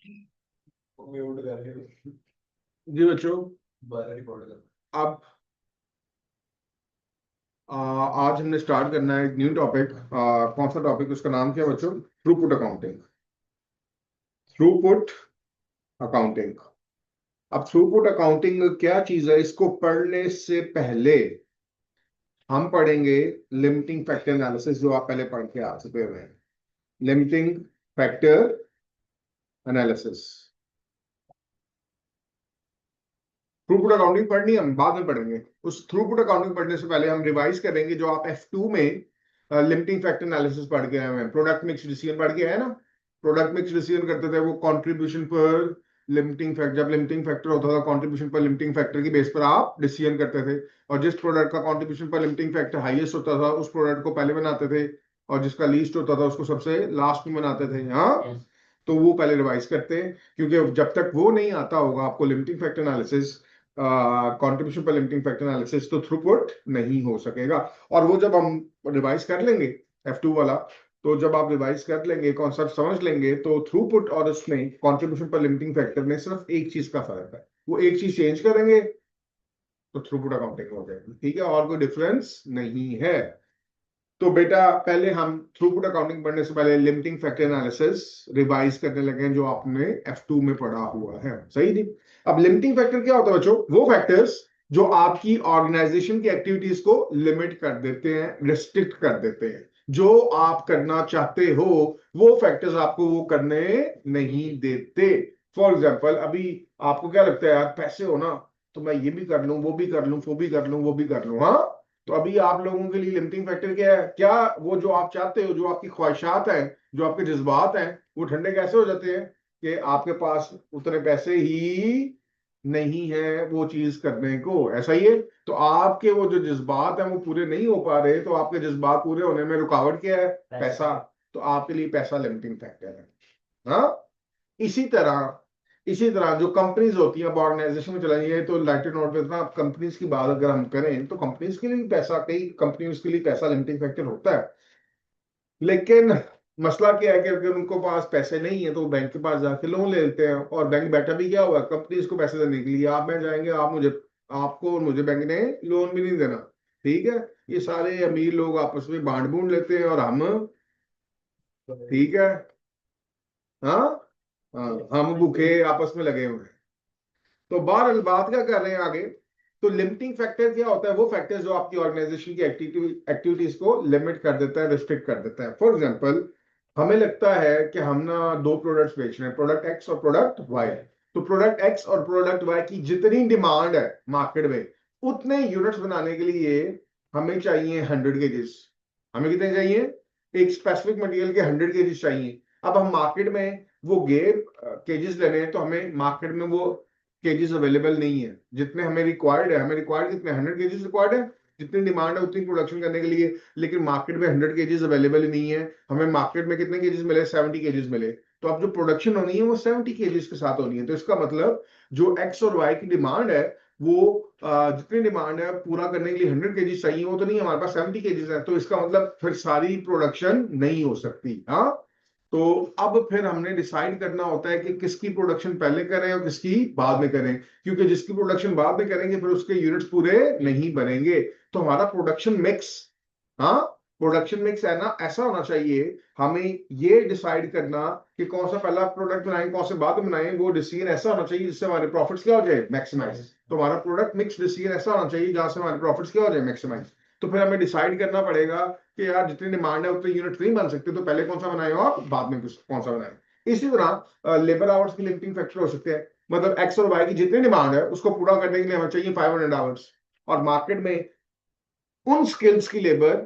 Mute करके जी बच्चों, बारह रिकॉर्ड कर। अब आज हमने स्टार्ट करना है एक न्यू टॉपिक। कौन सा टॉपिक, उसका नाम क्या है बच्चों? Throughput accounting. Throughput accounting. अब थ्रूपुट अकाउंटिंग क्या चीज है, इसको पढ़ने से पहले हम पढ़ेंगे लिमिटिंग फैक्टर एनालिसिस, जो आप पहले पढ़ के आ चुके हुए हैं। Limiting factor analysis. Throughput accounting पढ़नी हम बाद में पढ़ेंगे। उस थ्रूपुट अकाउंटिंग पढ़ने से पहले हम रिवाइज करेंगे जो आप F2 में लिमिटिंग फैक्टर एनालिसिस पढ़ के आए हैं। प्रोडक्ट मिक्स डिसीजन पढ़ के आए ना। प्रोडक्ट मिक्स डिसीजन करते थे, वो कंट्रीब्यूशन पर लिमिटिंग फैक्टर, जब लिमिटिंग फैक्टर होता था कंट्रीब्यूशन पर लिमिटिंग फैक्टर की बेस पर आप डिसीजन करते थे। और जिस प्रोडक्ट का कंट्रीब्यूशन पर लिमिटिंग फैक्टर हाईएस्ट होता था उस प्रोडक्ट को पहले बनाते थे, और जिसका लीस्ट होता था उसको सबसे लास्ट में बनाते थे। हाँ, तो वो पहले रिवाइज करते हैं, क्योंकि जब तक वो नहीं आता होगा आपको लिमिटिंग फैक्टर एनालिसिस, कंट्रीब्यूशन पर लिमिटिंग फैक्टर एनालिसिस, तो थ्रूपुट नहीं हो सकेगा। और वो जब हम रिवाइज कर लेंगे F2 वाला, तो जब आप रिवाइज कर लेंगे, कॉन्सेप्ट समझ लेंगे, तो थ्रूपुट और उसमें कंट्रीब्यूशन पर लिमिटिंग फैक्टर में सिर्फ एक चीज का फर्क है, वो एक चीज चेंज करेंगे तो थ्रूपुट अकाउंटिंग हो जाएगी। ठीक है, और कोई डिफरेंस नहीं है। तो बेटा पहले हम थ्रूपुट अकाउंटिंग पढ़ने से पहले लिमिटिंग फैक्टर एनालिसिस रिवाइज करने लगे हैं, जो आपने F2 में पढ़ा हुआ है। सही नहीं? अब लिमिटिंग फैक्टर क्या होता है बच्चों? वो फैक्टर्स जो आपकी ऑर्गेनाइजेशन की एक्टिविटीज को लिमिट कर देते हैं, रिस्ट्रिक्ट कर देते हैं। जो आप करना चाहते हो वो फैक्टर्स आपको वो करने नहीं देते। फॉर एग्जाम्पल, अभी आपको क्या लगता है, यार पैसे हो ना तो मैं ये भी कर लूं, वो भी कर लूं, वो भी कर लूं, वो भी कर लूं। हाँ, तो अभी आप लोगों के लिए लिमिटिंग फैक्टर क्या है? क्या वो जो आप चाहते हो, जो आपकी ख्वाहिशात हैं, जो आपके जज्बात हैं, वो ठंडे कैसे हो जाते हैं कि आपके पास उतने पैसे ही नहीं है वो चीज करने को? ऐसा ही है। तो आपके वो जो जज्बात हैं वो पूरे नहीं हो पा रहे, तो आपके जज्बात पूरे होने में रुकावट क्या है? पैसा। तो आपके लिए पैसा लिमिटिंग फैक्टर है। हाँ, इसी तरह जो कंपनीज होती हैं, अब ऑर्गेनाइजेशन में चलाई है, तो लाइटर नोट पे ना, अब कंपनीज की बात अगर हम करें तो कंपनीज के लिए भी पैसा, कई कंपनीज के लिए पैसा लिमिटिंग फैक्टर होता है। लेकिन मसला क्या है कि अगर उनको पास पैसे नहीं है तो वो बैंक के पास जाके लोन ले लेते हैं, और बैंक बैठा भी क्या हुआ, कंपनीज को पैसे देने के लिए। आप मैं जाएंगे, आप मुझे, आपको और मुझे बैंक ने लोन भी नहीं देना। ठीक है, ये सारे अमीर लोग आपस में बांट बूंट लेते हैं, और हम, ठीक है, हाँ, हाँ, हम भूखे आपस में लगे हुए हैं। तो बहरहाल बात क्या कर रहे हैं आगे? तो लिमिटिंग फैक्टर क्या होता है? वो फैक्टर जो आपकी ऑर्गेनाइजेशन की एक्टिविटीज को लिमिट कर देता है, रिस्ट्रिक्ट कर देता है। फॉर एग्जांपल, हमें लगता है कि हम ना दो प्रोडक्ट्स बेच रहे हैं, प्रोडक्ट एक्स और प्रोडक्ट वाई। तो प्रोडक्ट एक्स और प्रोडक्ट वाई की जितनी डिमांड है मार्केट में, उतने यूनिट्स बनाने के लिए हमें चाहिए 100 केजीज। हमें कितने चाहिए? एक स्पेसिफिक मटेरियल के 100 केजीज चाहिए। अब हम मार्केट में वो गे केजीज लेने हैं, तो हमें मार्केट में वो केजीज अवेलेबल नहीं है जितने हमें रिक्वायर्ड है। हमें रिक्वायर्ड कितने? 100 केजीज रिक्वायर्ड है, जितनी डिमांड है उतनी प्रोडक्शन करने के लिए। लेकिन मार्केट में 100 केजीज अवेलेबल ही नहीं है। हमें मार्केट में कितने केजीज मिले? 70 केजीज मिले। तो अब जो प्रोडक्शन होनी है वो 70 केजीज के साथ होनी है। तो इसका मतलब जो एक्स और वाई की डिमांड है, वो जितनी डिमांड है पूरा करने के लिए 100 केजीज चाहिए, वो तो नहीं, हमारे पास 70 केजीज है। तो इसका मतलब फिर सारी प्रोडक्शन नहीं हो सकती। हाँ, तो अब फिर हमने डिसाइड करना होता है कि किसकी प्रोडक्शन पहले करें और किसकी बाद में करें, क्योंकि जिसकी प्रोडक्शन बाद में करेंगे फिर उसके यूनिट्स पूरे नहीं बनेंगे। तो हमारा प्रोडक्शन मिक्स, हाँ, प्रोडक्शन मिक्स है ना, ऐसा होना चाहिए। हमें ये डिसाइड करना कि कौन सा पहला प्रोडक्ट बनाएं, कौन से बाद में बनाएं, वो डिसीजन ऐसा होना चाहिए जिससे हमारे प्रॉफिट्स क्या हो जाए? मैक्सिमाइज। तो हमारा प्रोडक्ट मिक्स डिसीजन ऐसा होना चाहिए जहां से हमारे प्रॉफिट्स क्या हो जाए? मैक्सिमाइज। तो फिर हमें डिसाइड करना पड़ेगा कि यार जितनी डिमांड है उतने यूनिट नहीं बन सकते, तो पहले कौन सा बनाए और बाद में कौन सा बनाए। इसी तरह लेबर आवर्स की लिमिटिंग फैक्टर हो सकते हैं। मतलब एक्स और वाई की जितनी डिमांड है उसको पूरा करने के लिए हमें चाहिए 500 आवर्स, और मार्केट में उन स्किल्स की लेबर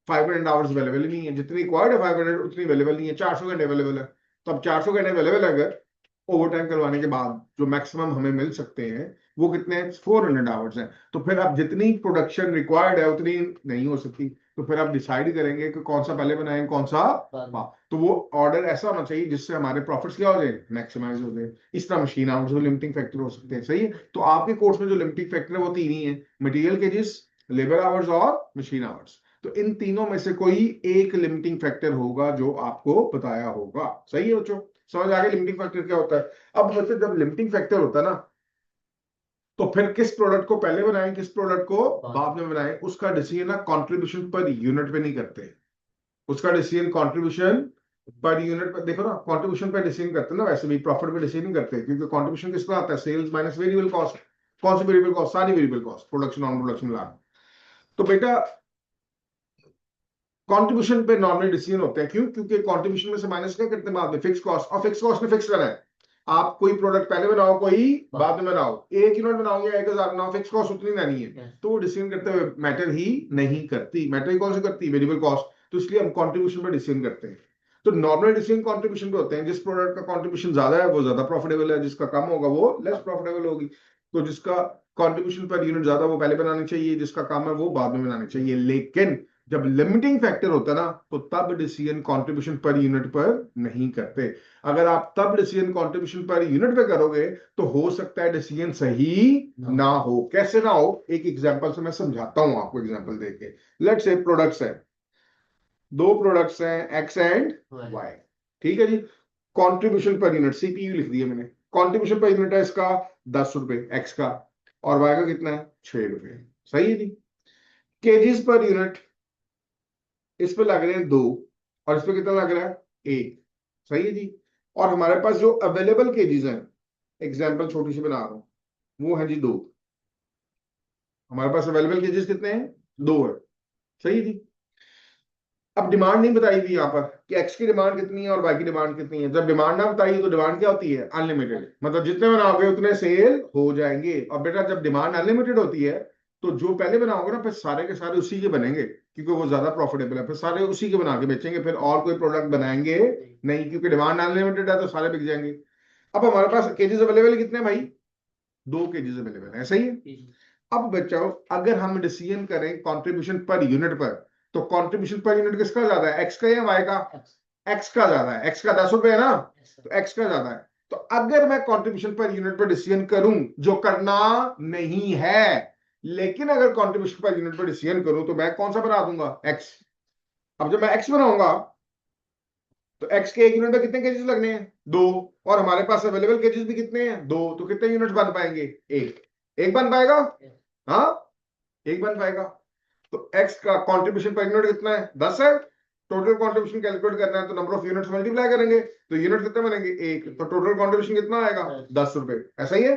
500 आवर्स अवेलेबल नहीं है। जितनी रिक्वायर्ड है 500 उतनी अवेलेबल नहीं है। 400 घंटे अवेलेबल है। तो अब 400 घंटे अवेलेबल है, अगर ओवर टाइम करवाने के बाद जो मैक्सिमम हमें मिल सकते हैं वो कितने हैं? 400 आवर्स हैं। तो फिर अब जितनी प्रोडक्शन रिक्वायर्ड है उतनी नहीं हो सकती। तो फिर आप डिसाइड करेंगे कि कौन सा पहले बनाएं, कौन सा बाद। तो वो ऑर्डर ऐसा होना चाहिए जिससे हमारे प्रॉफिट्स क्या हो जाए? मैक्सिमाइज हो जाए। इस तरह मशीन आवर्स वो लिमिटिंग फैक्टर हो सकते हैं। सही है। तो आपके कोर्स में जो लिमिटिंग फैक्टर है वो तीन ही है: मटेरियल केजेस, लेबर आवर्स और मशीन आवर्स। तो इन तीनों में से कोई एक लिमिटिंग फैक्टर होगा जो आपको बताया होगा। सही है बच्चों, समझ आ गया लिमिटिंग फैक्टर क्या होता है। अब बच्चों जब लिमिटिंग फैक्टर होता है ना, तो फिर किस प्रोडक्ट को पहले बनाएं किस प्रोडक्ट को बाद में बनाएं, उसका डिसीजन ना कंट्रीब्यूशन पर यूनिट पे नहीं करते। उसका डिसीजन कंट्रीब्यूशन पर यूनिट पर, देखो ना कंट्रीब्यूशन पे डिसीजन करते हैं ना, वैसे भी प्रॉफिट पे डिसीजन नहीं करते, क्योंकि कंट्रीब्यूशन किस पर आता है, सेल्स माइनस वेरिएबल कॉस्ट। कौन सी वेरिएबल कॉस्ट, सारी variable cost, production non production मिला। तो बेटा कंट्रीब्यूशन पे नॉर्मली डिसीजन होते हैं, क्यों, क्योंकि कंट्रीब्यूशन में से माइनस क्या करते हैं बाद में, फिक्स कॉस्ट, और फिक्स कॉस्ट में फिक्स करना है। आप कोई प्रोडक्ट पहले बनाओ कोई बाद में बनाओ, 1 यूनिट बनाओगे 1000 बनाओ, फिक्स कॉस्ट उतनी रहनी है। तो वो डिसीजन करते हुए मैटर ही नहीं करती। मैटर ही कौन सी करती, वेरिएबल कॉस्ट। तो इसलिए हम कंट्रीब्यूशन पे डिसीजन करते हैं। तो नॉर्मल डिसीजन कंट्रीब्यूशन पे होते हैं, जिस प्रोडक्ट का कंट्रीब्यूशन ज्यादा है वो ज्यादा प्रॉफिटेबल है, जिसका कम होगा वो लेस प्रॉफिटेबल होगी। तो जिसका कंट्रीब्यूशन पर यूनिट ज्यादा वो पहले बनानी चाहिए, जिसका कम है वो बाद में बनानी चाहिए। लेकिन जब लिमिटिंग फैक्टर होता है ना, तो तब डिसीजन कंट्रीब्यूशन पर यूनिट पर नहीं करते। अगर आप तब डिसीजन कंट्रीब्यूशन पर यूनिट पे करोगे तो हो सकता है डिसीजन सही ना हो। कैसे ना हो, एक एग्जांपल से मैं समझाता हूं आपको, एग्जांपल देके। लेट्स से प्रोडक्ट्स है, दो प्रोडक्ट्स हैं एक्स एंड वाई, ठीक है जी। कंट्रीब्यूशन पर यूनिट सीपीयू लिख दिया मैंने, कंट्रीब्यूशन पर यूनिट है इसका 10 रुपए एक्स का, और वाई का कितना है 6 रुपए। सही है जी। केजीज पर यूनिट इस पे लग रहे हैं 2, और इस पे कितना लग रहा है 1। सही है जी। और हमारे पास जो अवेलेबल केजीज हैं, एग्जाम्पल छोटी सी बना रहा हूं, वो है जी 2। हमारे पास अवेलेबल केजीज कितने हैं, 2 है। सही है जी। अब डिमांड नहीं बताई हुई यहाँ पर कि एक्स की डिमांड कितनी है और वाई की डिमांड कितनी है। जब डिमांड ना बताइए तो डिमांड क्या होती है, अनलिमिटेड, मतलब जितने बनाओगे उतने सेल हो जाएंगे। और बेटा जब डिमांड अनलिमिटेड होती है तो जो पहले बनाओगे ना, फिर सारे के सारे उसी के बनेंगे, क्योंकि वो ज्यादा प्रॉफिटेबल है, फिर सारे उसी के बना के बेचेंगे, फिर और कोई प्रोडक्ट बनाएंगे नहीं, क्योंकि डिमांड अनलिमिटेड है तो सारे बिक जाएंगे। अब हमारे पास केजीज अवेलेबल कितने हैं भाई, 2 केजीज अवेलेबल है। सही है। अब बच्चों अगर हम डिसीजन करें कंट्रीब्यूशन पर यूनिट पर, तो कंट्रीब्यूशन पर यूनिट किसका ज्यादा है, एक्स का या वाई का, एक्स का ज्यादा है। एक्स का 10 रुपए है ना, तो एक्स का ज्यादा है। तो अगर मैं कंट्रीब्यूशन पर यूनिट पर डिसीजन करूं, जो करना नहीं है, लेकिन अगर कंट्रीब्यूशन पर यूनिट पर डिसीजन करूं तो मैं कौन सा बना दूंगा, एक्स। अब जब मैं एक्स बनाऊंगा तो एक्स के 1 यूनिट में कितने केजेस लगने हैं, 2। और हमारे पास अवेलेबल केजेस भी कितने हैं, 2। तो कितने यूनिट्स बन पाएंगे, एक। एक बन पाएगा, हाँ एक बन पाएगा। तो एक्स का कंट्रीब्यूशन पर यूनिट कितना है, 10 है। टोटल कंट्रीब्यूशन कैलकुलेट करना है तो नंबर ऑफ यूनिट्स मल्टीप्लाई करेंगे, तो यूनिट कितने बनेंगे, एक। तो टोटल कंट्रीब्यूशन कितना आएगा, 10 रुपए। ऐसा ही है।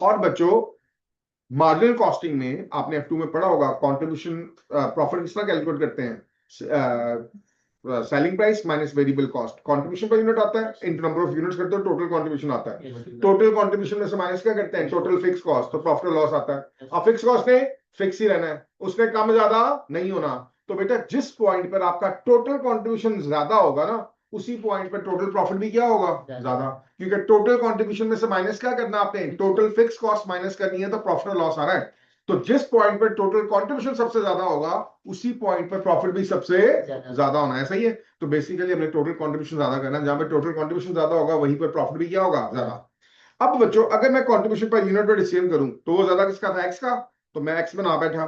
और बच्चों मार्जिनल कॉस्टिंग में आपने F2 में पढ़ा होगा, कंट्रीब्यूशन प्रॉफिट कितना कैलकुलेट करते हैं, selling price minus variable cost. Contribution per unit आता है इंटू नंबर ऑफ यूनिट्स करते हो, टोटल कंट्रीब्यूशन आता है। टोटल कंट्रीब्यूशन में से माइनस क्या करते हैं, टोटल फिक्स कॉस्ट, तो प्रॉफिट लॉस आता है। और फिक्स कॉस्ट ने फिक्स ही रहना है, उसने कम ज्यादा नहीं होना। तो बेटा जिस पॉइंट पर आपका टोटल कंट्रीब्यूशन ज्यादा होगा ना, उसी पॉइंट पर टोटल प्रॉफिट भी क्या होगा, ज्यादा। क्योंकि टोटल कंट्रीब्यूशन में से माइनस क्या करना आपने, टोटल फिक्स कॉस्ट माइनस करनी है, तो प्रॉफिट और लॉस आ रहा है। तो जिस पॉइंट पर टोटल कंट्रीब्यूशन सबसे ज्यादा होगा, उसी पॉइंट पर प्रॉफिट भी सबसे ज्यादा होना है। सही है। तो बेसिकली हमने टोटल कंट्रीब्यूशन ज्यादा करना है, जहां पर टोटल कंट्रीब्यूशन ज्यादा होगा वहीं पर प्रॉफिट भी क्या होगा, ज्यादा। अब बच्चों अगर मैं कंट्रीब्यूशन पर यूनिट पर डिसीजन करूं तो वो ज्यादा किसका था, एक्स का। तो मैं एक्स बना बैठा,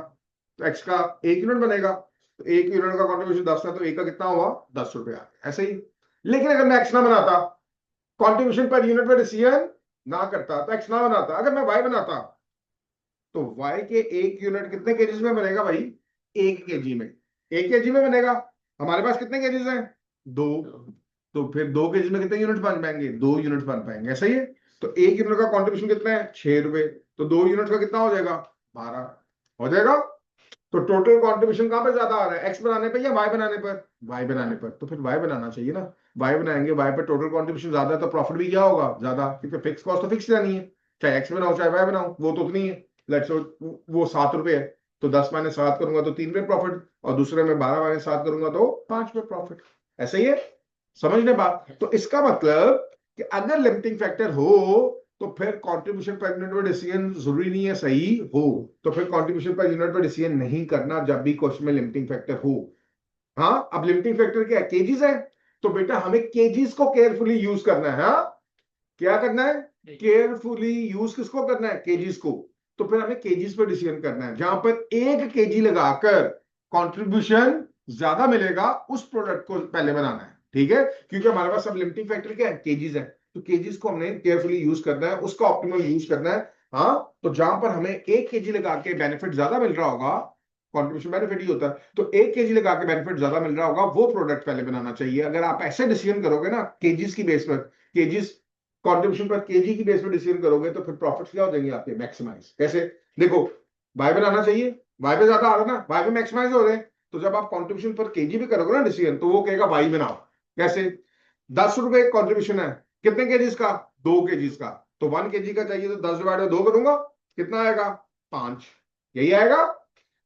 तो एक्स का 1 यूनिट बनेगा, तो 1 यूनिट का कंट्रीब्यूशन 10 था, तो एक का कितना हुआ, 10 रुपया। ऐसे ही। लेकिन अगर मैं एक्स ना बनाता, कंट्रीब्यूशन पर यूनिट पर डिसीजन ना करता, तो एक्स ना बनाता, अगर मैं वाई बनाता, तो वाई के 1 यूनिट कितने केजीज में बनेगा भाई, 1 केजी में। 1 केजी में बनेगा। हमारे पास कितने केजीज हैं, 2। तो फिर 2 केजी में कितने यूनिट बन पाएंगे, 2 यूनिट बन पाएंगे। ऐसा ही है। तो 1 यूनिट का कंट्रीब्यूशन कितना है, 6 रुपए। तो 2 यूनिट का कितना हो जाएगा, 12 हो जाएगा। तो टोटल कंट्रीब्यूशन कहां पे ज्यादा आ रहा है, एक्स बनाने पे या वाई बनाने पर, वाई बनाने पर। तो फिर वाई बनाना चाहिए ना, वाई बनाएंगे, वाई पे टोटल कंट्रीब्यूशन ज्यादा है तो प्रॉफिट भी क्या होगा, ज्यादा, क्योंकि फिक्स कॉस्ट तो फिक्स रहनी है, चाहे एक्स बनाओ चाहे वाई बनाओ, वो तो उतनी है। लेट्स वो 7 रुपए है, तो 10 - 7 करूंगा तो 3 रुपए प्रॉफिट, और दूसरे में 12 - 7 करूंगा तो 5 रुपए प्रॉफिट। ऐसे ही है, समझ ले बात। तो इसका मतलब कि अगर लिमिटिंग फैक्टर हो तो फिर कंट्रीब्यूशन पर यूनिट पर डिसीजन जरूरी नहीं है सही हो, तो फिर कंट्रीब्यूशन पर यूनिट पर डिसीजन नहीं करना जब भी क्वेश्चन में लिमिटिंग फैक्टर हो। हाँ अब लिमिटिंग फैक्टर क्या है, केजीज है। तो बेटा हमें केजीज को केयरफुली यूज करना है। हाँ क्या करना है, केयरफुली यूज किसको करना है, केजीज को। तो फिर हमें केजीज पर डिसीजन करना है, जहां पर 1 केजी लगाकर कंट्रीब्यूशन ज्यादा मिलेगा उस प्रोडक्ट को पहले बनाना है, ठीक है, क्योंकि हमारे पास सब लिमिटिंग फैक्टर क्या है, केजीज है, तो केजीज को हमने केयरफुली यूज करना है, उसका ऑप्टिमम यूज करना है। हाँ, तो जहां पर हमें 1 केजी लगा के बेनिफिट ज्यादा मिल रहा होगा, कंट्रीब्यूशन बेनिफिट ही होता है, तो 1 केजी लगा के बेनिफिट ज्यादा मिल रहा होगा, वो प्रोडक्ट पहले बनाना चाहिए। अगर आप ऐसे डिसीजन करोगे ना, केजीज की बेस पर, केजीज कंट्रीब्यूशन पर केजी की बेस पर डिसीजन करोगे, तो फिर प्रॉफिट्स क्या हो जाएंगे आपके, मैक्सिमाइज। कैसे, देखो, वाई बनाना चाहिए, वाई पे ज्यादा आ रहा है ना, वाई पे मैक्सिमाइज हो रहे हैं, तो जब आप कंट्रीब्यूशन पर केजी भी करोगे ना डिसीजन, तो वो कहेगा वाई बनाओ। कैसे, 10 रुपए कंट्रीब्यूशन है, कितने केजीज का, 2 केजीज का, तो 1 केजी का चाहिए तो 10/2 करूंगा, कितना आएगा, 5, यही आएगा।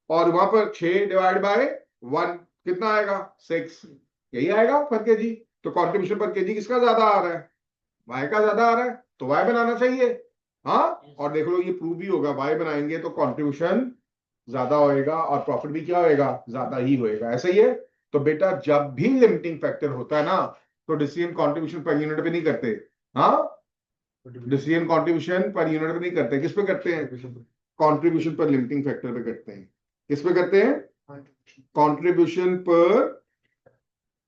और वहां पर 6/1 कितना आएगा, 6, यही आएगा पर केजी। तो कंट्रीब्यूशन पर केजी किसका ज्यादा आ रहा है, वाई का ज्यादा आ रहा है, तो वाई बनाना चाहिए। हाँ, और देख लो ये प्रूव भी होगा, वाई बनाएंगे तो कंट्रीब्यूशन ज्यादा होएगा और प्रॉफिट भी क्या होएगा, ज्यादा ही होएगा, ऐसा ही है। तो बेटा जब भी लिमिटिंग फैक्टर होता है ना, तो डिसीजन कंट्रीब्यूशन पर यूनिट पे नहीं करते। हाँ, डिसीजन कंट्रीब्यूशन पर यूनिट पे नहीं करते, किस पे करते हैं, कंट्रीब्यूशन पर लिमिटिंग फैक्टर पे करते हैं। किस पे करते हैं, कंट्रीब्यूशन पर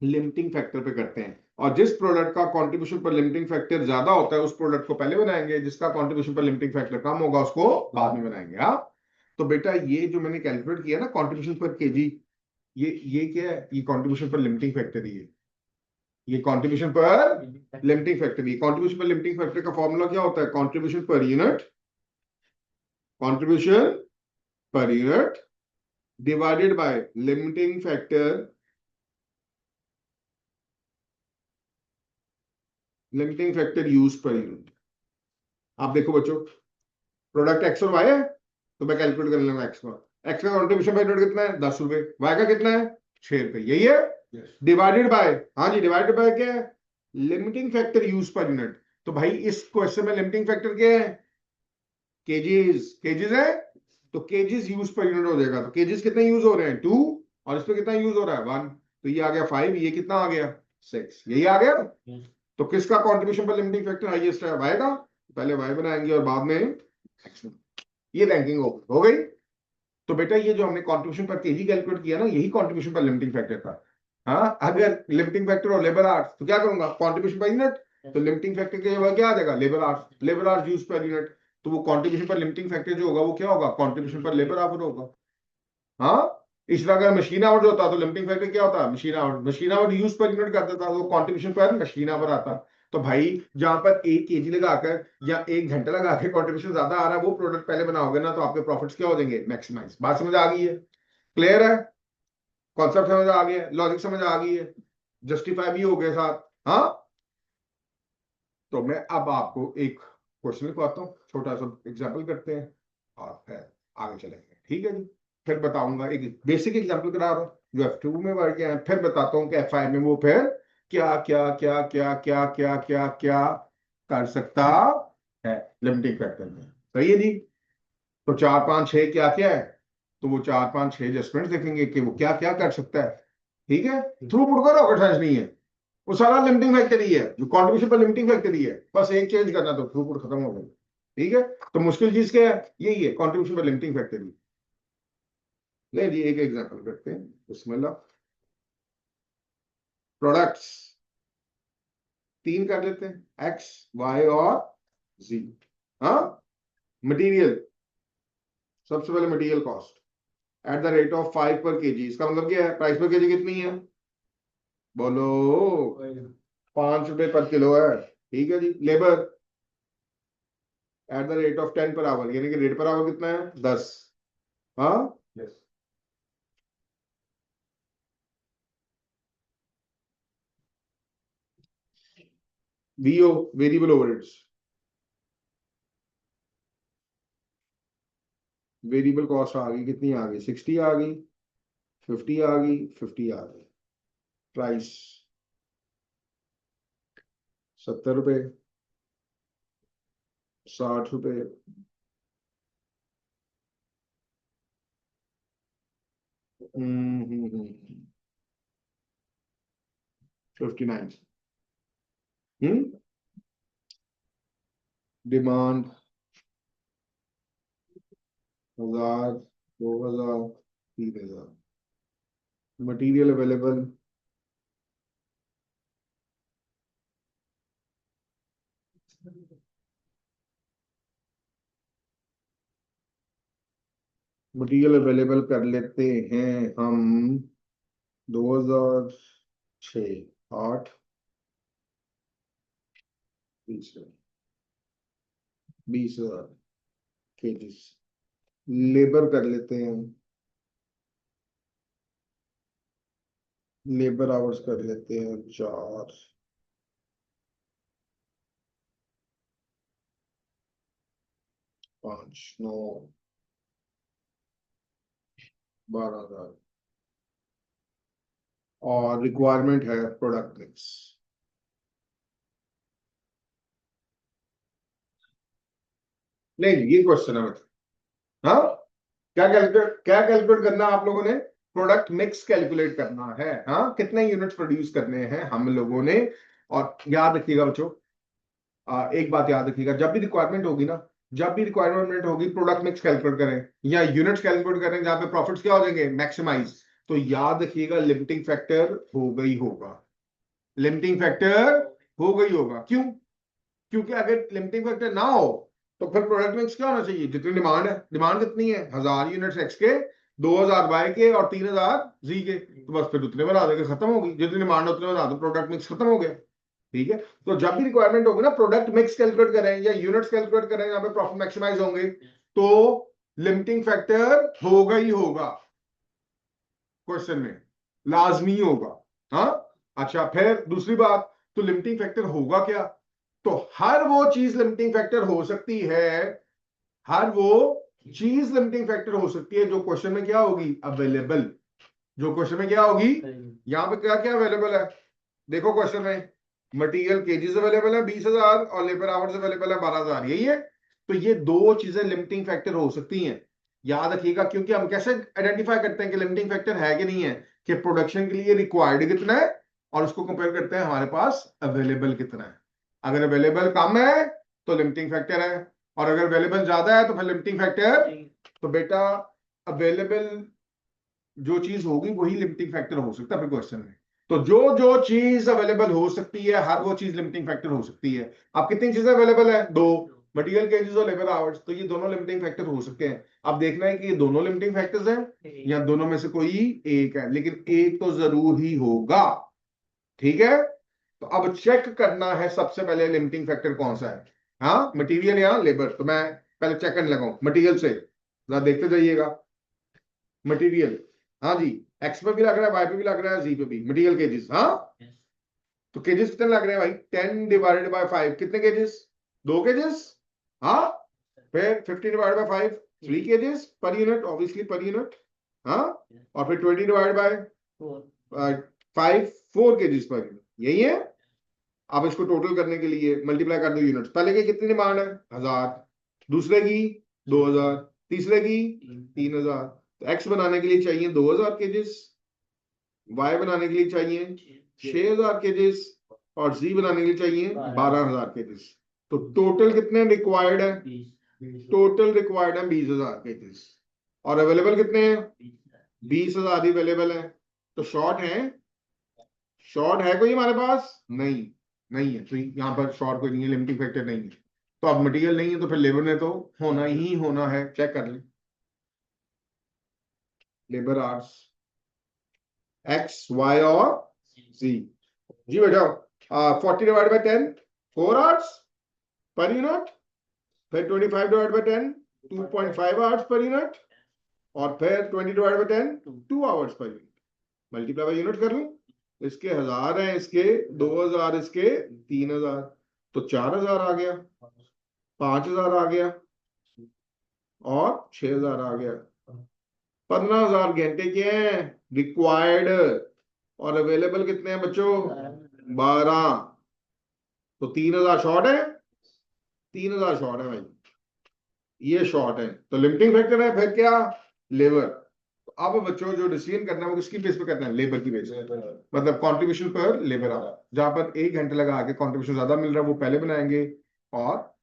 लिमिटिंग फैक्टर पे करते हैं। और जिस प्रोडक्ट का कंट्रीब्यूशन पर लिमिटिंग फैक्टर ज्यादा होता है उस प्रोडक्ट को पहले बनाएंगे, जिसका कंट्रीब्यूशन पर लिमिटिंग फैक्टर कम होगा उसको बाद में बनाएंगे। हाँ, तो बेटा ये जो मैंने कैलकुलेट किया ना कंट्रीब्यूशन पर केजी, ये क्या है, ये कंट्रीब्यूशन पर लिमिटिंग फैक्टर ही है, ये कंट्रीब्यूशन पर लिमिटिंग फैक्टर, ये कंट्रीब्यूशन पर लिमिटिंग फैक्टर का फॉर्मूला क्या होता है, contribution per unit, contribution per unit divided by limiting factor, limiting factor use per unit. आप देखो बच्चों, प्रोडक्ट एक्स और वाई है, तो मैं कैलकुलेट कर लूंगा एक्स का कंट्रीब्यूशन बाय यूनिट कितना है, 10 रुपए, वाई का कितना है, 6 रुपए, यही है, डिवाइडेड बाय, हाँ जी, डिवाइडेड बाय क्या है, limiting factor use per unit. तो भाई इस क्वेश्चन में लिमिटिंग फैक्टर क्या है, केजीज, केजीज है, तो केजीज यूज पर यूनिट हो जाएगा, तो केजीज कितने यूज हो रहे हैं, 2, और इस पे कितना यूज हो रहा है, 1, तो ये आ गया 5, ये कितना आ गया, 6, यही आ गया। तो किसका कंट्रीब्यूशन पर लिमिटिंग फैक्टर हाईएस्ट है, वाई का, पहले वाई बनाएंगे और बाद में x। ये रैंकिंग हो गई। तो बेटा ये जो हमने कंट्रीब्यूशन पर केजी कैलकुलेट किया ना, यही कंट्रीब्यूशन पर लिमिटिंग फैक्टर था। हाँ, अगर लिमिटिंग फैक्टर और लेबर आर्ट्स, तो क्या करूंगा, कंट्रीब्यूशन पर यूनिट, तो लिमिटिंग फैक्टर के जगह क्या आ जाएगा, labour arts use per unit, तो वो कंट्रीब्यूशन पर लिमिटिंग फैक्टर जो होगा वो क्या होगा, कंट्रीब्यूशन पर लेबर आवर होगा। हाँ, इस तरह अगर मशीन आवर होता तो लिमिटिंग फैक्टर क्या होता, machine our use per unit कर देता, वो कंट्रीब्यूशन पर मशीन आवर आता। तो भाई जहां पर 1 केजी लगाकर या 1 घंटा लगा के कंट्रीब्यूशन ज्यादा आ रहा है, वो प्रोडक्ट पहले बनाओगे ना, तो आपके प्रॉफिट्स क्या हो जाएंगे, मैक्सिमाइज। बात समझ आ गई है, क्लियर है, कॉन्सेप्ट समझ आ गया, लॉजिक समझ आ गई है, जस्टिफाई भी हो गए साथ। हाँ, तो मैं अब आपको एक क्वेश्चन लिखवाता हूँ, छोटा सा एग्जाम्पल करते हैं और फिर आगे चलेंगे, ठीक है जी। फिर बताऊंगा, एक बेसिक एग्जाम्पल करा रहा हूँ जो F2 में वर्क किया है, फिर बताता हूँ कि F5 में वो फिर क्या क्या क्या क्या क्या क्या क्या क्या कर सकता है लिमिटिंग फैक्टर में। सही है जी। तो 4 5 6 क्या क्या है, तो वो 4 5 6 एडजस्टमेंट देखेंगे कि वो क्या क्या कर सकता है, ठीक है। थ्रूपुट का रॉकेट साइंस नहीं है, वो सारा लिमिटिंग फैक्टर ही है, जो कंट्रीब्यूशन पर लिमिटिंग फैक्टर ही है, बस एक चेंज करना तो थ्रूपुट खत्म हो गई, ठीक है। तो मुश्किल चीज क्या है, यही है, कंट्रीब्यूशन पर लिमिटिंग फैक्टर ही। ले जी एक एग्जांपल करते हैं, बिस्मिल्लाह। प्रोडक्ट्स 3 कर लेते हैं, एक्स वाई और जी। हाँ, मटेरियल, सबसे पहले material cost at the rate of 5 पर केजी, इसका मतलब क्या है, प्राइस पर केजी कितनी है, बोलो, 5 रुपए पर किलो है, ठीक है जी। Labour at the rate of 10 per our, यानी कि रेट पर आवर कितना है, 10। हाँ, yes, VO, variable overheads, variable cost आ गई, कितनी आ गई, 60 आ गई, 50 आ गई, 50 आ गई। प्राइस 70 रुपए, 60 रुपए, 59। Demand 1000, 2000, 3000। Material available, material available कर लेते हैं हम 2006 8 20,000 केजीज। लेबर कर लेते हैं, लेबर आवर्स कर लेते हैं 4 5 9 12,000। और रिक्वायरमेंट है प्रोडक्ट मिक्स। नहीं, ये क्वेश्चन है मतलब। हाँ, क्या कैलकुलेट करना है आप लोगों ने? प्रोडक्ट मिक्स कैलकुलेट करना है। हाँ, कितने यूनिट्स प्रोड्यूस करने हैं हम लोगों ने। और याद रखिएगा बच्चों, एक बात याद रखिएगा, जब भी रिक्वायरमेंट होगी प्रोडक्ट मिक्स कैलकुलेट करें या यूनिट्स कैलकुलेट करें जहां पे प्रॉफिट्स क्या हो जाएंगे, मैक्सिमाइज, तो याद रखिएगा लिमिटिंग फैक्टर होगा ही होगा। लिमिटिंग फैक्टर होगा ही होगा। क्यों? क्योंकि अगर लिमिटिंग फैक्टर ना हो तो फिर प्रोडक्ट मिक्स क्या होना चाहिए? जितनी डिमांड है, डिमांड कितनी है? 1,000 यूनिट्स एक्स के, 2,000 वाई के और 3,000 जी के, तो बस फिर उतने बना देंगे, खत्म होगी। जितनी डिमांड है उतने बना दो, प्रोडक्ट मिक्स खत्म हो गया। ठीक है, तो जब भी रिक्वायरमेंट होगी ना, प्रोडक्ट मिक्स कैलकुलेट करें या यूनिट्स कैलकुलेट करें यहाँ पे प्रॉफिट मैक्सिमाइज होंगे, तो लिमिटिंग फैक्टर होगा ही होगा। क्वेश्चन में लाजमी होगा। हाँ, अच्छा, फिर दूसरी बात, तो लिमिटिंग फैक्टर होगा क्या? तो हर वो चीज लिमिटिंग फैक्टर हो सकती है, हर वो चीज लिमिटिंग फैक्टर हो सकती है जो क्वेश्चन में क्या होगी, अवेलेबल। जो क्वेश्चन में क्या होगी, यहां पे क्या क्या अवेलेबल है? देखो क्वेश्चन में मटेरियल केजीज अवेलेबल है 20,000 और लेबर आवर्स अवेलेबल है 12,000, यही है। तो ये दो चीजें लिमिटिंग फैक्टर हो सकती हैं। याद रखिएगा, क्योंकि हम कैसे आइडेंटिफाई करते हैं कि लिमिटिंग फैक्टर है कि नहीं है? कि प्रोडक्शन के लिए रिक्वायर्ड कितना है और उसको कंपेयर करते हैं हमारे पास अवेलेबल कितना है। अगर अवेलेबल कम है तो लिमिटिंग फैक्टर है, और अगर अवेलेबल ज्यादा है तो फिर लिमिटिंग फैक्टर। तो बेटा, अवेलेबल जो चीज होगी वही लिमिटिंग फैक्टर हो सकता है फिर क्वेश्चन में। तो जो जो चीज अवेलेबल हो सकती है, हर वो चीज लिमिटिंग फैक्टर हो सकती है। अब कितनी चीजें अवेलेबल है? दो, मटेरियल केजेस और लेबर आवर्स। तो ये दोनों लिमिटिंग फैक्टर हो सकते हैं। अब देखना है कि ये दोनों लिमिटिंग फैक्टर्स हैं या दोनों में से कोई एक है, लेकिन एक तो जरूर ही होगा। ठीक है, तो अब चेक करना है सबसे पहले लिमिटिंग फैक्टर कौन सा है। हाँ, मटेरियल या लेबर? तो मैं पहले चेक करने लगा मटेरियल से, जरा देखते जाइएगा। मटेरियल, हाँ जी, एक्स पे भी लग रहा है, वाई पे भी लग रहा है, जी पे भी। मटेरियल केजेस, हाँ, तो केजेस कितने लग रहे हैं भाई? 10/5 कितने केजेस? 2 केजेस। हाँ, फिर 50/5 3 केजेस per unit, obviously per unit. हाँ, और फिर 20/5 4 केजेस पर यूनिट, यही है। अब इसको टोटल करने के लिए मल्टीप्लाई कर दो यूनिट्स। पहले की कितनी डिमांड है? 1,000, दूसरे की 2,000, तीसरे की 3,000। तो एक्स बनाने के लिए चाहिए 2,000 केजेस, वाई बनाने के लिए चाहिए 6,000 केजेस, और जी बनाने के लिए चाहिए 12,000 केजेस। तो टोटल कितने रिक्वायर्ड है? टोटल रिक्वायर्ड है 20,000 केजेस। और अवेलेबल कितने हैं? 20,000 ही अवेलेबल है। तो शॉर्ट है? शॉर्ट है कोई हमारे पास? नहीं, नहीं है। तो यहाँ पर शॉर्ट कोई नहीं है, लिमिटिंग फैक्टर नहीं है। तो अब मटेरियल नहीं है तो फिर लेबर ने तो होना ही होना है। चेक कर ले, लेबर आवर्स एक्स वाई और सी। जी बेटा, 40/10 4 आवर्स पर यूनिट, फिर 25/10 2.5 आवर्स पर यूनिट, और फिर 20/10 2 hours per unit. Multiply by unit कर लो। इसके 1,000 है, इसके 2,000, इसके 3,000, तो 4,000 आ गया, 5,000 आ गया और 6,000 आ गया। 15,000 घंटे के हैं रिक्वायर्ड, और अवेलेबल कितने हैं बच्चों? 12। तो 3,000 शॉर्ट है, 3,000 शॉर्ट है भाई, ये शॉर्ट है। तो लिमिटिंग फैक्टर है फिर क्या? लेबर। तो अब बच्चों जो डिसीजन करना है वो किसकी बेस पे करना है? लेबर की बेस पे, मतलब कंट्रीब्यूशन पर लेबर आवर। जहां पर 1 घंटे लगा के कंट्रीब्यूशन ज्यादा मिल रहा है वो पहले बनाएंगे, और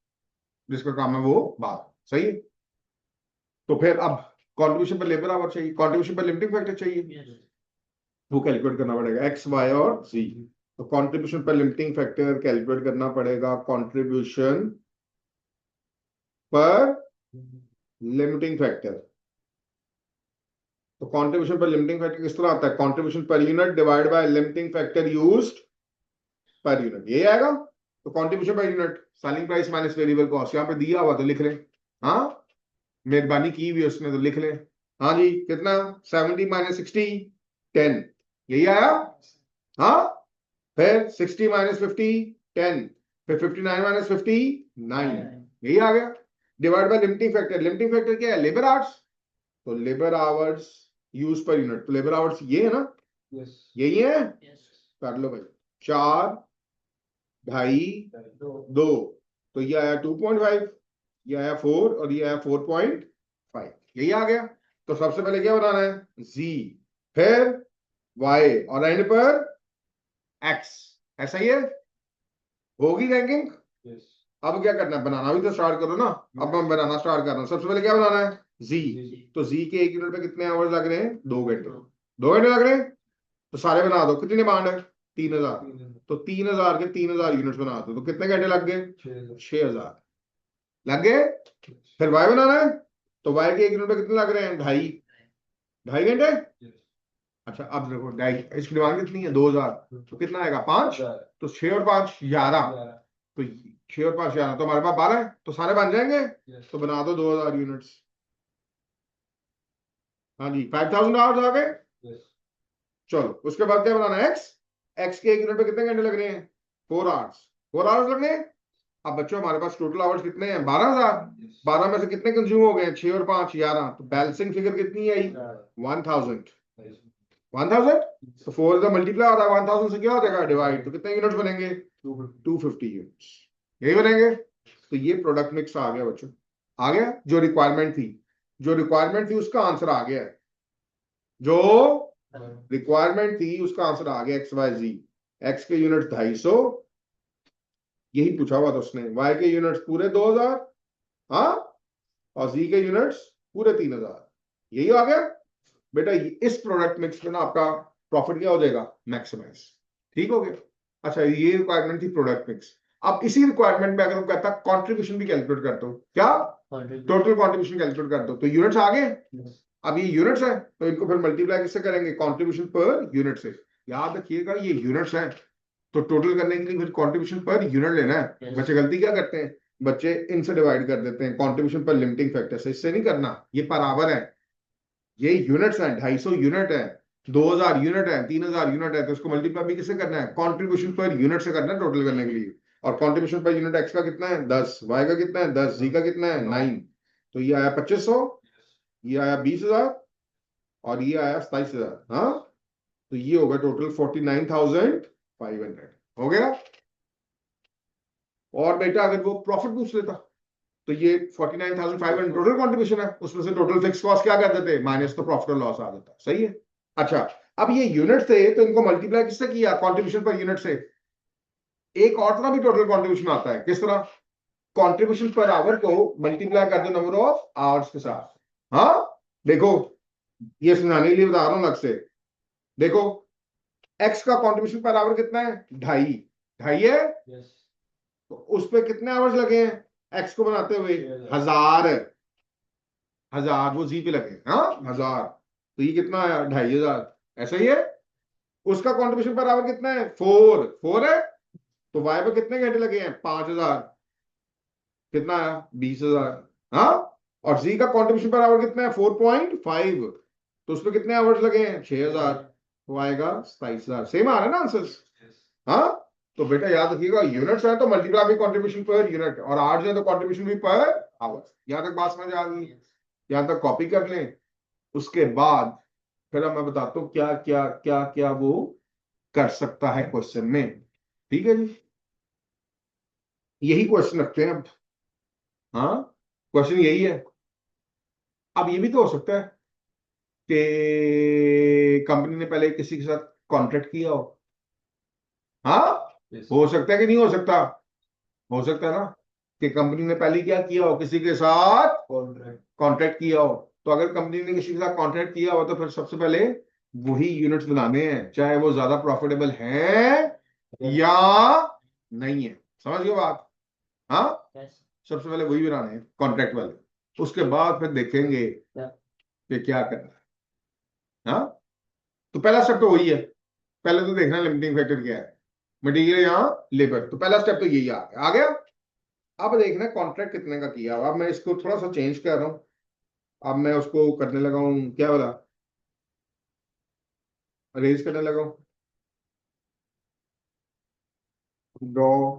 जिसका काम है वो बाद। सही है, तो फिर अब कंट्रीब्यूशन पर लेबर आवर चाहिए, कंट्रीब्यूशन पर लिमिटिंग फैक्टर चाहिए। वो कैलकुलेट करना पड़ेगा, एक्स वाई और जी। तो कंट्रीब्यूशन पर लिमिटिंग फैक्टर कैलकुलेट करना पड़ेगा, कंट्रीब्यूशन पर लिमिटिंग फैक्टर। तो कंट्रीब्यूशन पर लिमिटिंग फैक्टर किस तरह आता है, contribution per unit divide by limiting factor used per unit, ये आएगा। तो contribution per unit selling price minus variable cost, यहाँ पे दिया हुआ तो लिख लें, हाँ मेहरबानी की हुई उसने तो लिख लें। हाँ जी कितना, 70 माइनस 60 10, यही आया। हाँ फिर 60 माइनस 50 10, फिर 59 माइनस 59, यही आ गया। Divide by limiting factor, limiting factor क्या है, लेबर आवर्स। तो labour hours use per unit, तो लेबर आवर्स ये है ना, यस यही है, कर लो भाई, 4 2.5 2, तो ये आया 2.5, ये आया 4 और ये आया 4.5, यही आ गया। तो सबसे पहले क्या बनाना है, z, फिर y और एंड पर x, ऐसा ही है, होगी रैंकिंग। यस अब क्या करना है, बनाना भी तो स्टार्ट करो ना। अब मैं बनाना स्टार्ट कर रहा हूं, सबसे पहले क्या बनाना है, z। तो z के 1 यूनिट पे कितने आवर्स लग रहे हैं, 2 घंटे, 2 घंटे लग रहे हैं। तो सारे बना दो, कितनी डिमांड है, 3000, तो 3000 के 3000 यूनिट्स बना दो, तो कितने घंटे लग गए, 6000 लग गए। फिर y बनाना है, तो y के 1 यूनिट पे कितने लग रहे हैं, 2.5, 2.5 घंटे। अच्छा अब देखो, ढाई, इसकी डिमांड कितनी है, 2000, तो कितना आएगा 5, तो 6 और 5 11, तो 6 और 5 11, तो हमारे पास 12 है, तो सारे बन जाएंगे। तो बना दो 2000 यूनिट्स। हाँ जी 5000 आवर्स आ गए। चलो उसके बाद क्या बनाना है, एक्स, एक्स के 1 यूनिट पे कितने घंटे लग रहे हैं, 4 आवर्स, 4 आवर्स लग रहे हैं। अब बच्चों हमारे पास टोटल आवर्स कितने हैं, 12000, 12 में से कितने कंज्यूम हो गए, 6 और 5 11, तो बैलेंसिंग फिगर कितनी आई, 1000, 1000। तो 4 का मल्टीप्लाई होता है 1000 से, क्या हो जाएगा डिवाइड, तो कितने यूनिट्स बनेंगे, 250 यूनिट्स, यही बनेंगे। तो ये प्रोडक्ट मिक्स आ गया बच्चों, आ गया। जो रिक्वायरमेंट थी, जो रिक्वायरमेंट थी उसका आंसर आ गया है, जो रिक्वायरमेंट थी उसका आंसर आ गया, एक्स वाई जी। एक्स के यूनिट 250, यही पूछा हुआ था उसने, वाई के यूनिट्स पूरे 2000, हाँ, और जी के यूनिट्स पूरे 3000, यही आ गया बेटा। इस प्रोडक्ट मिक्स में ना आपका प्रॉफिट क्या हो जाएगा, मैक्सिमाइज, ठीक हो गया। अच्छा ये रिक्वायरमेंट थी प्रोडक्ट मिक्स। अब इसी रिक्वायरमेंट में अगर हम कहता कंट्रीब्यूशन भी कैलकुलेट कर दो, क्या टोटल कंट्रीब्यूशन कैलकुलेट कर दो, तो यूनिट्स आ गए। अब ये यूनिट्स है तो इनको फिर मल्टीप्लाई किससे करेंगे, कंट्रीब्यूशन पर यूनिट से। याद रखिएगा ये यूनिट्स है, तो टोटल करने के लिए फिर कंट्रीब्यूशन पर यूनिट लेना है। बच्चे गलती क्या करते हैं, बच्चे इनसे डिवाइड कर देते हैं, कंट्रीब्यूशन पर लिमिटिंग फैक्टर से, इससे नहीं करना, ये बराबर है, ये यूनिट्स है, 250 यूनिट है, 2000 यूनिट है, 3000 यूनिट है, तो उसको मल्टीप्लाई भी किससे करना है, कंट्रीब्यूशन पर यूनिट से करना है टोटल करने के लिए। और कंट्रीब्यूशन पर यूनिट एक्स का कितना है 10, वाई का कितना है 10, जी का कितना है 9, तो ये आया 2500, ये आया 20000 और ये आया 27000, हाँ। तो ये होगा टोटल 49500 हो गया। और बेटा अगर वो प्रॉफिट पूछ लेता, तो ये 49500 टोटल कंट्रीब्यूशन है, उसमें से टोटल फिक्स कॉस्ट क्या कर देते, माइनस, तो प्रॉफिट और लॉस आ जाता, सही है। अच्छा अब ये यूनिट थे तो इनको मल्टीप्लाई किससे किया, कंट्रीब्यूशन पर यूनिट से। एक और तरह भी टोटल कंट्रीब्यूशन आता है, किस तरह, कंट्रीब्यूशन पर आवर को मल्टीप्लाई कर दो नंबर ऑफ आवर्स के साथ। हाँ देखो, ये समझाने के लिए बता रहा हूं अलग से। देखो एक्स का कंट्रीब्यूशन पर आवर कितना है, 2.5, 2.5 है, तो उस पर कितने आवर्स लगे हैं एक्स को बनाते हुए, 1000, 1000 वो जी पे लगे, हाँ 1000, तो ये कितना आया 2500, ऐसा ही है। उसका कंट्रीब्यूशन पर आवर कितना है, 4 4 है, तो वाई पे कितने घंटे लगे हैं, 5000, कितना आया 20000, हाँ। और जी का कंट्रीब्यूशन पर आवर कितना है 4.5, तो उसमें कितने आवर्स लगे हैं 6000, तो आएगा 27000, सेम आ रहा है ना आंसर, हाँ। तो बेटा याद रखिएगा यूनिट्स है तो मल्टीप्लाई भी कंट्रीब्यूशन पर यूनिट, और आवर्स है तो कंट्रीब्यूशन भी पर आवर। यहां तक बात समझ आ गई, यहां तक कॉपी कर लें। उसके बाद फिर मैं बताता हूँ क्या क्या क्या क्या वो कर सकता है क्वेश्चन में, ठीक है जी। यही क्वेश्चन रखते हैं अब, हाँ क्वेश्चन यही है। अब ये भी तो हो सकता है कि कंपनी ने पहले किसी के साथ कॉन्ट्रैक्ट किया हो, हाँ हो सकता है कि नहीं हो सकता, हो सकता है ना कि कंपनी ने पहले क्या किया हो, किसी के साथ कॉन्ट्रैक्ट किया हो। तो अगर कंपनी ने किसी के साथ कॉन्ट्रैक्ट किया हो तो फिर सबसे पहले वही यूनिट्स बनाने हैं, चाहे वो ज्यादा प्रॉफिटेबल है या नहीं है। समझ गए बात? हाँ, सबसे पहले वही बनाने हैं कॉन्ट्रैक्ट वाले, उसके बाद फिर देखेंगे कि क्या करना है। हाँ, तो पहला स्टेप तो वही है। पहले तो देखना लिमिटिंग फैक्टर क्या है, मटेरियल या लेबर। तो पहला स्टेप तो यही आ गया। अब देखना कॉन्ट्रैक्ट कितने का किया हुआ। अब मैं इसको थोड़ा सा चेंज कर रहा हूँ। अब मैं उसको करने लगा हूँ, क्या बोला, अरेंज करने लगा हूँ। ड्रॉ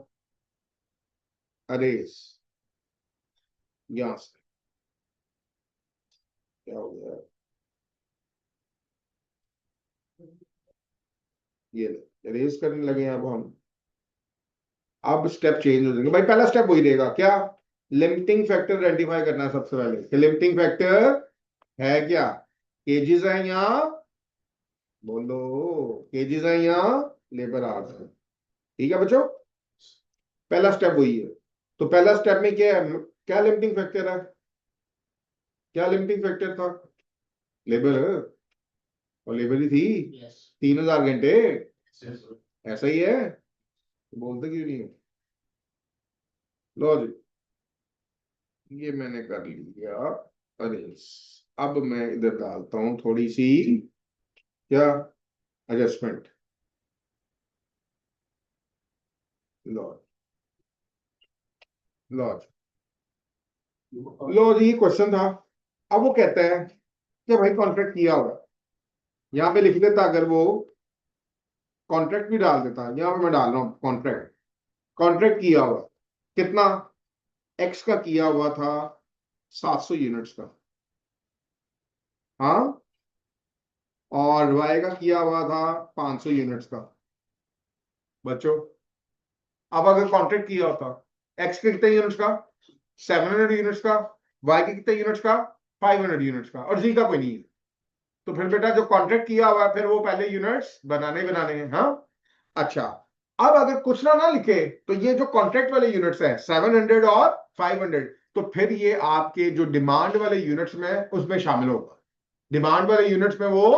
अरेज, यहां से क्या हो गया, ये अरेज करने लगे हैं अब हम। अब स्टेप चेंज हो जाएंगे भाई। पहला स्टेप वही रहेगा, क्या, लिमिटिंग फैक्टर आइडेंटिफाई करना है सबसे पहले कि लिमिटिंग फैक्टर है क्या, केजीज है या, बोलो, केजीज है या लेबर आवर्स है। ठीक है बच्चों, पहला स्टेप वही है। तो पहला स्टेप में क्या है, क्या लिमिटिंग फैक्टर है, क्या लिमिटिंग फैक्टर था, लेबर, और लेबर ही थी 3000 घंटे। ऐसा ही है, तो बोलते क्यों नहीं हो? लो जी, ये मैंने कर लिया अरेंज। अब मैं इधर डालता हूं थोड़ी सी, क्या, एडजस्टमेंट। लो, लो लो जी, क्वेश्चन था। अब वो कहता है कि भाई कॉन्ट्रैक्ट किया होगा, यहाँ पे लिख देता, अगर वो कॉन्ट्रैक्ट भी डाल देता, यहाँ पे मैं डाल रहा हूँ कॉन्ट्रैक्ट। कॉन्ट्रैक्ट किया हुआ कितना, एक्स का किया हुआ था 700 यूनिट्स का, हाँ, और वाई का किया हुआ था 500 यूनिट्स का। बच्चों, अब अगर कॉन्ट्रैक्ट किया होता एक्स के कितने यूनिट्स का, 700 यूनिट्स का, वाई के कितने यूनिट्स का, 500 यूनिट्स का, और जी का कोई नहीं है, तो फिर बेटा जो कॉन्ट्रैक्ट किया हुआ है फिर वो पहले यूनिट्स बनाने ही बनाने हैं। हाँ, अच्छा, अब अगर कुछ ना लिखे तो ये जो कॉन्ट्रैक्ट वाले यूनिट्स है 700 और 500, तो फिर ये आपके जो डिमांड वाले यूनिट्स में उसमें शामिल होगा, डिमांड वाले यूनिट्स में वो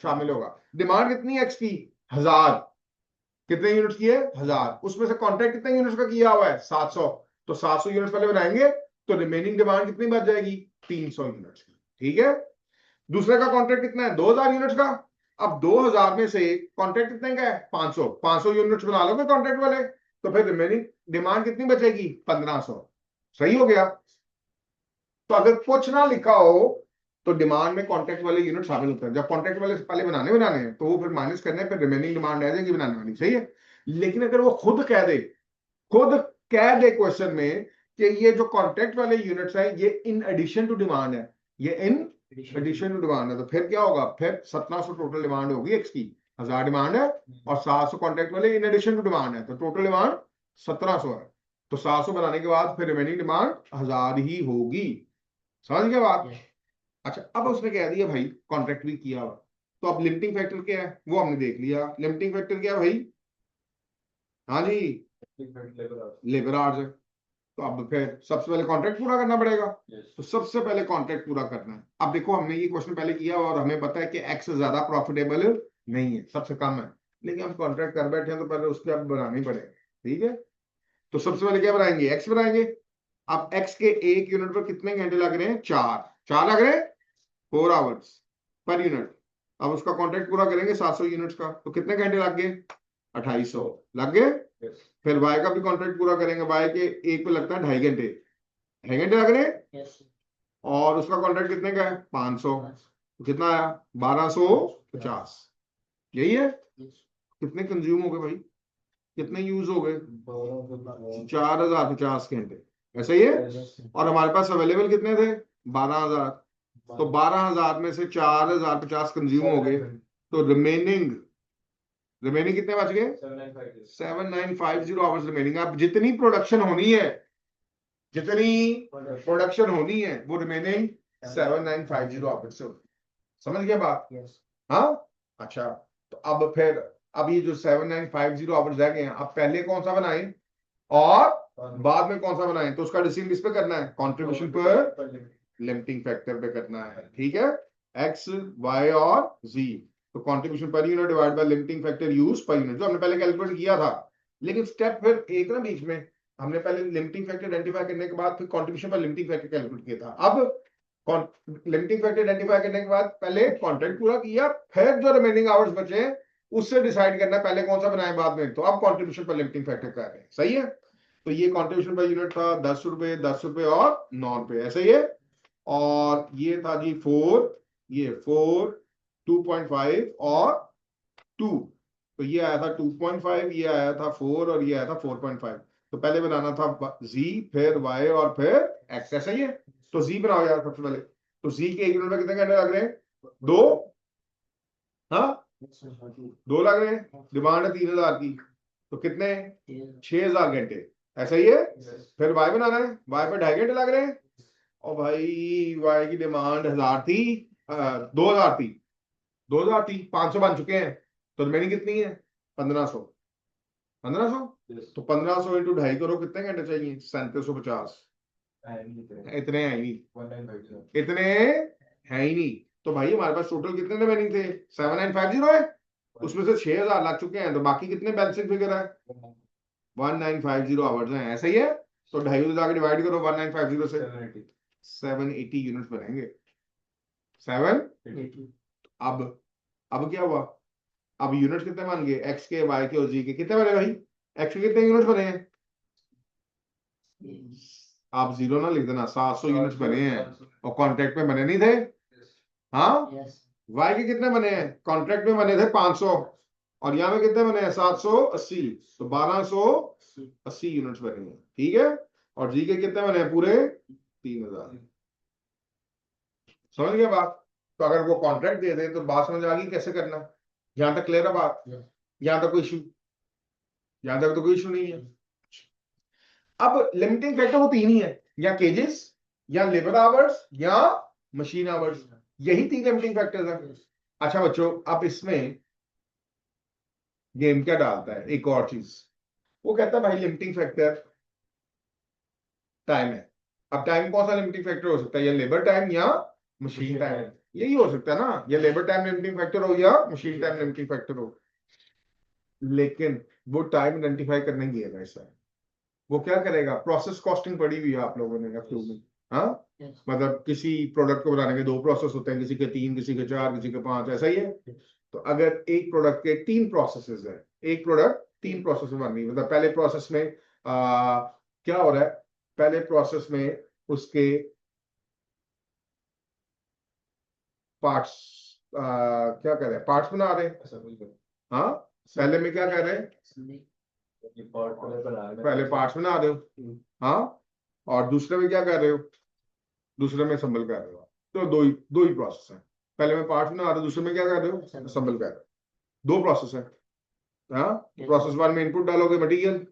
शामिल होगा। डिमांड कितनी है एक्स की, 1000, कितने यूनिट्स की है, 1000, उसमें से कॉन्ट्रैक्ट कितने यूनिट्स का किया हुआ है, 700, तो 700 यूनिट्स पहले बनाएंगे, तो रिमेनिंग डिमांड कितनी बच जाएगी, 300 यूनिट्स की। ठीक है, दूसरे का कॉन्ट्रैक्ट कितना है, 2000 यूनिट्स का। अब 2000 में से कॉन्ट्रैक्ट कितने का है, 500, 500 यूनिट्स बना लोगे कॉन्ट्रैक्ट वाले, तो फिर रिमेनिंग डिमांड कितनी बचेगी, 1500। सही हो गया। तो अगर कुछ ना लिखा हो तो डिमांड में कॉन्ट्रैक्ट वाले यूनिट शामिल होते हैं। जब कॉन्ट्रैक्ट वाले से पहले बनाने हैं तो वो फिर माइनस करने हैं, फिर रिमेनिंग डिमांड रह जाएगी बनाने वाली। सही है। लेकिन अगर वो खुद कह दे, खुद कह दे क्वेश्चन में कि ये जो कॉन्ट्रैक्ट वाले यूनिट्स है ये इन एडिशन टू डिमांड है, ये इन एडिशन टू डिमांड है, तो फिर क्या होगा, फिर 1700 टोटल डिमांड होगी एक्स की, 1000 डिमांड है और 700 कॉन्ट्रैक्ट वाले इन एडिशन टू डिमांड है, तो टोटल डिमांड 1700 है। तो 700 बनाने के बाद फिर रिमेनिंग डिमांड 1000 ही होगी। समझ गए बात? अच्छा, अब उसने कह दिया भाई कॉन्ट्रैक्ट भी किया हुआ, तो अब लिमिटिंग फैक्टर क्या है वो हमने देख लिया। लिमिटिंग फैक्टर क्या है भाई, हाँ जी, लेबर आवर्स है। तो अब फिर सबसे पहले कॉन्ट्रैक्ट पूरा करना पड़ेगा। तो सबसे पहले कॉन्ट्रैक्ट पूरा करना है। अब देखो हमने ये क्वेश्चन पहले किया और हमें पता है कि एक्स ज्यादा प्रॉफिटेबल नहीं है, सबसे कम है, लेकिन हम कॉन्ट्रैक्ट कर बैठे हैं तो पहले उसके अब बनाना ही पड़ेगा। ठीक है, तो सबसे पहले क्या बनाएंगे, एक्स बनाएंगे। अब एक्स के एक यूनिट पर कितने घंटे लग रहे हैं, चार, चार लग रहे हैं, 4 आवर्स पर यूनिट। अब उसका कॉन्ट्रैक्ट पूरा करेंगे 700 यूनिट्स का, तो कितने घंटे लग गए, 2800 लग गए। फिर वाई का भी कॉन्ट्रैक्ट पूरा करेंगे, वाई के एक पे लगता है 2.5 घंटे, 2.5 घंटे लग रहे हैं, और उसका कॉन्ट्रैक्ट कितने का है, 500, तो कितना आया, 1250। यही है। कितने कंज्यूम हो गए भाई, कितने यूज हो गए, 4050 घंटे, ऐसा ही है। और हमारे पास अवेलेबल कितने थे, 12000, तो 12000 में से 4050 कंज्यूम हो गए, तो रिमेनिंग, रिमेनिंग कितने बच गए, 7950 आवर्स रिमेनिंग। अब जितनी प्रोडक्शन होनी है, जितनी प्रोडक्शन होनी है वो रिमेनिंग 7950 आवर्स से होगी। समझ गया बात? हाँ, अच्छा, तो अब फिर, अब ये जो 7950 आवर्स रह गए हैं, अब पहले कौन सा बनाएं और बाद में कौन सा बनाएं, तो उसका डिसीजन किस पे करना है, कंट्रीब्यूशन पर लिमिटिंग फैक्टर पे करना है। ठीक है, एक्स वाई और जी, तो contribution per unit divide by limiting factor use per unit, जो हमने पहले कैलकुलेट किया था। लेकिन स्टेप फिर एक ना बीच में, हमने पहले लिमिटिंग फैक्टर आइडेंटिफाई करने के बाद फिर कंट्रीब्यूशन पर लिमिटिंग फैक्टर कैलकुलेट किया था। अब लिमिटिंग फैक्टर आइडेंटिफाई करने के बाद पहले कॉन्ट्रैक्ट पूरा किया, फिर जो रिमेनिंग आवर्स बचे उससे डिसाइड करना पहले कौन सा बनाए बाद में। तो अब कंट्रीब्यूशन पर लिमिटिंग फैक्टर कर रहे हैं, सही है। तो ये कंट्रीब्यूशन पर यूनिट था 10 रुपए, 10 रुपए और 9 रुपए, ऐसे ही है। और ये था जी 4, ये 4, 2.5 और 2। तो ये आया था 2.5, ये आया था 4 और ये आया था 4.5। तो पहले बनाना था z, फिर y और फिर x, ऐसा ही है। तो z बनाओ यार सबसे पहले। तो z के एक यूनिट में कितने घंटे लग रहे हैं? 2। हाँ, 2 लग रहे हैं। डिमांड है 3,000 की, तो कितने? 6,000 घंटे, ऐसा ही है। फिर y बनाना है, y पे 2.5 घंटे लग रहे हैं। और भाई y की डिमांड 1,000 थी, 2,000 थी, 2,000 थी, 500 बन चुके हैं। तो रिमेनिंग कितनी है? 1,500। 1,500, तो 1,500 इंटू 2.5 करो, कितने घंटे चाहिए? 3,750। इतने हैं ही नहीं, इतने हैं ही नहीं। तो भाई हमारे पास टोटल कितने रिमेनिंग थे? 7,950 है, उसमें से 6,000 लग चुके हैं, तो बाकी कितने बैलेंसिंग फिगर है? 1,950 आवर्स हैं, ऐसा ही है। तो 2.5 से जाकर डिवाइड करो 1,950 से, 780 यूनिट्स बनेंगे। 780। अब क्या हुआ? अब यूनिट्स कितने बन गए? एक्स के, वाई के और जी के कितने बने भाई? एक्स के कितने यूनिट्स बने हैं? आप जीरो ना लिख देना, 700 यूनिट्स बने हैं और कॉन्ट्रैक्ट में बने नहीं थे। हाँ, वाई के कितने बने हैं? कॉन्ट्रैक्ट में बने थे 500 और यहाँ में कितने बने हैं? 780, तो 1,280 यूनिट्स बने हैं, ठीक है। और जी के कितने बने हैं? पूरे 3,000। समझ गया बात? तो अगर वो कॉन्ट्रैक्ट दे दे तो बात समझ आ गई कैसे करना। यहां तक क्लियर है बात? यहां तक कोई इशू? यहां तक तो कोई इशू नहीं है। अब लिमिटिंग फैक्टर वो 3 ही है, या केजेस, या लेबर आवर्स, या मशीन आवर्स। यही 3 लिमिटिंग फैक्टर्स हैं। अच्छा बच्चों, अब इसमें गेम क्या डालता है? एक और चीज, वो कहता है भाई लिमिटिंग फैक्टर टाइम है। अब टाइम कौन सा लिमिटिंग फैक्टर हो सकता है? या लेबर टाइम या मशीन टाइम, यही हो सकता है ना। या लेबर टाइम लिमिटिंग फैक्टर हो या मशीन टाइम लिमिटिंग फैक्टर हो। लेकिन वो टाइम आइडेंटिफाई करने गया ऐसा है, वो क्या करेगा? प्रोसेस कॉस्टिंग पढ़ी हुई है आप लोगों ने एफ में? हाँ, मतलब किसी प्रोडक्ट को बनाने के 2 प्रोसेस होते हैं, किसी के 3, किसी के 4, किसी के 5, ऐसा ही है। तो अगर एक प्रोडक्ट के 3 प्रोसेसेस है, एक प्रोडक्ट 3 प्रोसेस में बन रही है, मतलब पहले प्रोसेस में क्या हो रहा है? पहले प्रोसेस में उसके पार्ट्स, क्या कर रहे हैं? पार्ट्स बना रहे हैं। हाँ, पहले में क्या कर रहे हैं? पहले पार्ट्स बना रहे हो। हाँ, और दूसरे में क्या कर रहे हो? दूसरे में असेंबल कर रहे हो। तो दो ही प्रोसेस है। पहले में पार्ट्स बना रहे हो, दूसरे में क्या कर रहे हो? असेंबल कर रहे हो। 2 प्रोसेस है। हाँ, प्रोसेस 1 में इनपुट डालोगे मटेरियल,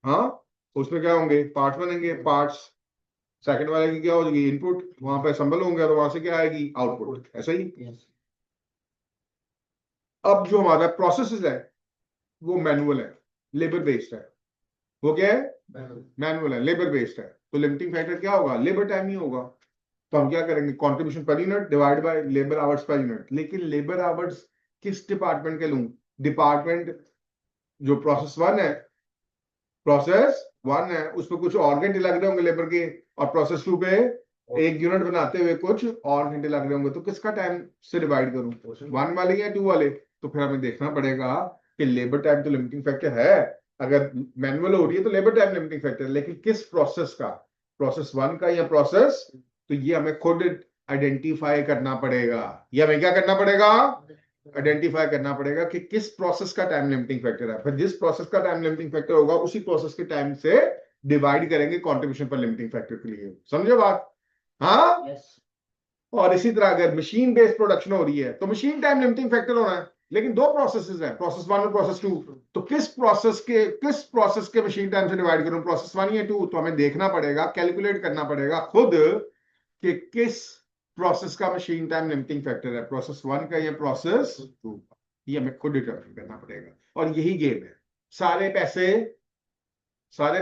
हाँ, उसमें क्या होंगे? पार्ट्स बनेंगे, पार्ट्स। सेकंड वाले की क्या हो जाएगी? इनपुट, वहां पे असेंबल होंगे, तो वहां से क्या आएगी? आउटपुट, ऐसा ही। अब जो हमारा प्रोसेस है वो मैनुअल है, लेबर बेस्ड है। वो क्या है? मैनुअल है, लेबर बेस्ड है। तो लिमिटिंग फैक्टर क्या होगा? लेबर टाइम ही होगा। तो हम क्या करेंगे? Contribution per unit divide by labour hours per unit. लेकिन लेबर आवर्स किस डिपार्टमेंट के लूं? डिपार्टमेंट जो प्रोसेस वन है उसमें कुछ और घंटे लग रहे होंगे लेबर के, और प्रोसेस 2 पे एक यूनिट बनाते हुए कुछ और घंटे लग रहे होंगे। तो किसका टाइम से डिवाइड करूं? 1 वाले या 2 वाले? तो फिर हमें देखना पड़ेगा कि लेबर टाइम तो लिमिटिंग फैक्टर है, अगर मैनुअल हो रही है तो लेबर टाइम लिमिटिंग फैक्टर है, लेकिन किस प्रोसेस का? प्रोसेस 1 का या प्रोसेस? तो ये हमें खुद आइडेंटिफाई करना पड़ेगा। ये हमें क्या करना पड़ेगा? आइडेंटिफाई करना पड़ेगा कि किस प्रोसेस का टाइम लिमिटिंग फैक्टर है। फिर जिस प्रोसेस का टाइम लिमिटिंग फैक्टर होगा उसी प्रोसेस के टाइम से डिवाइड करेंगे कंट्रीब्यूशन पर लिमिटिंग फैक्टर के लिए। समझे बात? हाँ। और इसी तरह अगर मशीन बेस्ड प्रोडक्शन हो रही है तो मशीन टाइम लिमिटिंग फैक्टर होना है, लेकिन 2 प्रोसेसेस हैं, प्रोसेस 1 और प्रोसेस 2। तो किस प्रोसेस के मशीन टाइम से डिवाइड करूं? प्रोसेस 1 या 2? तो हमें देखना पड़ेगा, कैलकुलेट करना पड़ेगा खुद कि किस प्रोसेस का मशीन टाइम लिमिटिंग फैक्टर है, प्रोसेस 1 का या प्रोसेस 2 का। ये हमें खुद डिटरमाइन करना पड़ेगा। और यही गेम है। सारे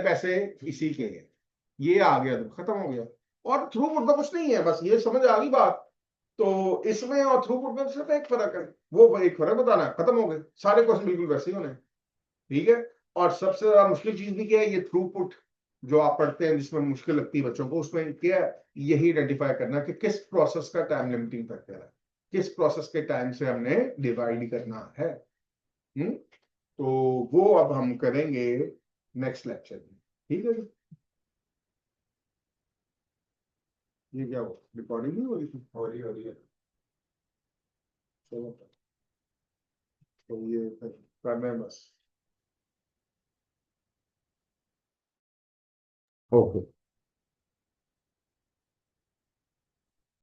पैसे इसी के हैं। ये आ गया तो खत्म हो गया। और थ्रू मुद्दा कुछ नहीं है, बस ये समझ आ गई बात तो इसमें और थ्रूपुट में सिर्फ एक फर्क है, वो एक फर्क बताना है, खत्म हो गए सारे क्वेश्चन, बिल्कुल वैसे ही होने हैं, ठीक है। और सबसे ज्यादा मुश्किल चीज भी क्या है, ये थ्रूपुट जो आप पढ़ते हैं जिसमें मुश्किल लगती है बच्चों को, उसमें क्या है, यही आइडेंटिफाई करना कि किस प्रोसेस का टाइम लिमिटिंग फैक्टर है, किस प्रोसेस के टाइम से हमने डिवाइड करना है। तो वो अब हम करेंगे नेक्स्ट लेक्चर में, ठीक है जी। ये क्या हो, रिकॉर्डिंग नहीं हो रही थी? हो रही है। चलो, तो ये फिर करना है बस। ओके।